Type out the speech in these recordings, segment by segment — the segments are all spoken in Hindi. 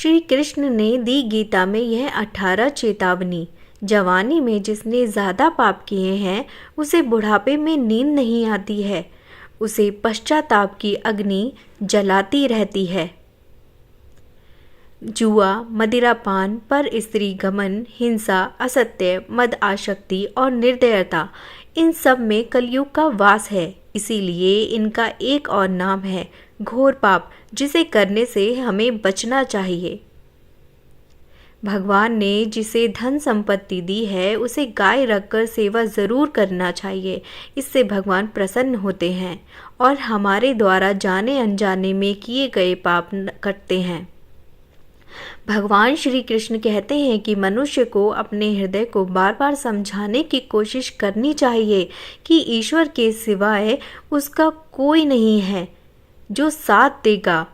श्री कृष्ण ने दी गीता में यह 18 चेतावनी। जवानी में जिसने ज़्यादा पाप किए हैं उसे बुढ़ापे में नींद नहीं आती है, उसे पश्चाताप की अग्नि जलाती रहती है। जुआ, मदिरापान, पर स्त्री गमन, हिंसा, असत्य, मद आसक्ति और निर्दयता, इन सब में कलयुग का वास है। इसीलिए इनका एक और नाम है घोर पाप, जिसे करने से हमें बचना चाहिए। भगवान ने जिसे धन संपत्ति दी है उसे गाय रखकर सेवा ज़रूर करना चाहिए। इससे भगवान प्रसन्न होते हैं और हमारे द्वारा जाने अनजाने में किए गए पाप कटते हैं। भगवान श्री कृष्ण कहते हैं कि मनुष्य को अपने हृदय को बार बार समझाने की कोशिश करनी चाहिए कि ईश्वर के सिवाय उसका कोई नहीं है जो साथ देगा,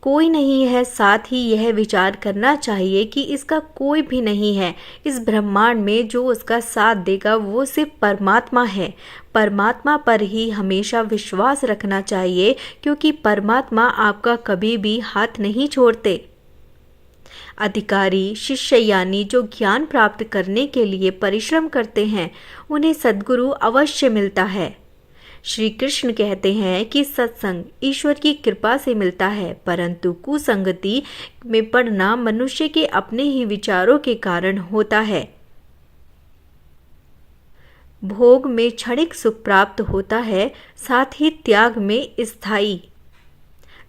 कोई नहीं है। साथ ही यह विचार करना चाहिए कि इसका कोई भी नहीं है इस ब्रह्मांड में जो उसका साथ देगा, वो सिर्फ परमात्मा है। परमात्मा पर ही हमेशा विश्वास रखना चाहिए, क्योंकि परमात्मा आपका कभी भी हाथ नहीं छोड़ते। अधिकारी शिष्य यानी जो ज्ञान प्राप्त करने के लिए परिश्रम करते हैं, उन्हें सद्गुरु अवश्य मिलता है। श्री कृष्ण कहते हैं कि सत्संग ईश्वर की कृपा से मिलता है, परंतु कुसंगति में पड़ना मनुष्य के अपने ही विचारों के कारण होता है। भोग में क्षणिक सुख प्राप्त होता है, साथ ही त्याग में स्थायी।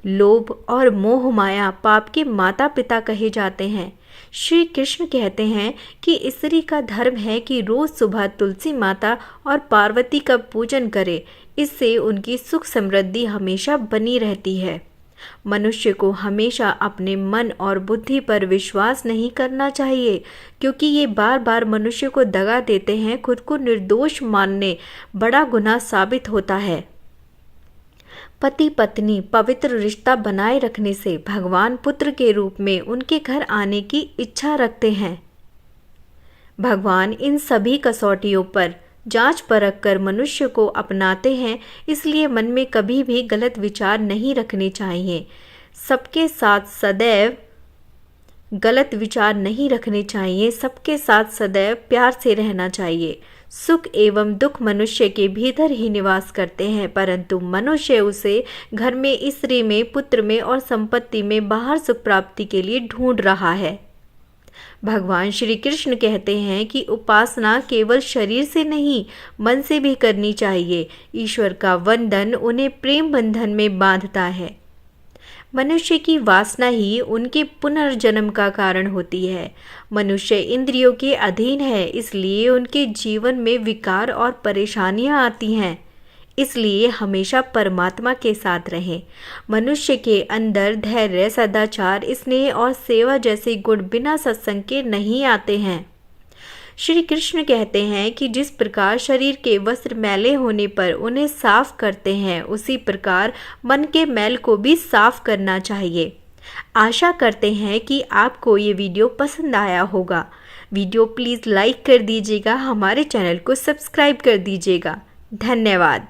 लोभ और मोह माया पाप के माता पिता कहे जाते हैं। श्री कृष्ण कहते हैं कि स्त्री का धर्म है कि रोज सुबह तुलसी माता और पार्वती का पूजन करे, इससे उनकी सुख समृद्धि हमेशा बनी रहती है। मनुष्य को हमेशा अपने मन और बुद्धि पर विश्वास नहीं करना चाहिए, क्योंकि ये बार बार मनुष्य को दगा देते हैं। खुद को निर्दोष मानने बड़ा गुनाह साबित होता है। पति पत्नी पवित्र रिश्ता बनाए रखने से भगवान पुत्र के रूप में उनके घर आने की इच्छा रखते हैं। भगवान इन सभी कसौटियों पर जांच परख कर मनुष्य को अपनाते हैं, इसलिए मन में कभी भी गलत विचार नहीं रखने चाहिए। सबके साथ सदैव गलत विचार नहीं रखने चाहिए, सबके साथ सदैव प्यार से रहना चाहिए। सुख एवं दुख मनुष्य के भीतर ही निवास करते हैं, परंतु मनुष्य उसे घर में, स्त्री में, पुत्र में और संपत्ति में बाहर सुख प्राप्ति के लिए ढूंढ रहा है। भगवान श्री कृष्ण कहते हैं कि उपासना केवल शरीर से नहीं, मन से भी करनी चाहिए। ईश्वर का वंदन उन्हें प्रेम बंधन में बांधता है। मनुष्य की वासना ही उनके पुनर्जन्म का कारण होती है। मनुष्य इंद्रियों के अधीन है, इसलिए उनके जीवन में विकार और परेशानियां आती हैं। इसलिए हमेशा परमात्मा के साथ रहें। मनुष्य के अंदर धैर्य, सदाचार, स्नेह और सेवा जैसे गुण बिना सत्संग के नहीं आते हैं। श्री कृष्ण कहते हैं कि जिस प्रकार शरीर के वस्त्र मैले होने पर उन्हें साफ करते हैं, उसी प्रकार मन के मैल को भी साफ करना चाहिए। आशा करते हैं कि आपको ये वीडियो पसंद आया होगा। वीडियो प्लीज़ लाइक कर दीजिएगा, हमारे चैनल को सब्सक्राइब कर दीजिएगा। धन्यवाद।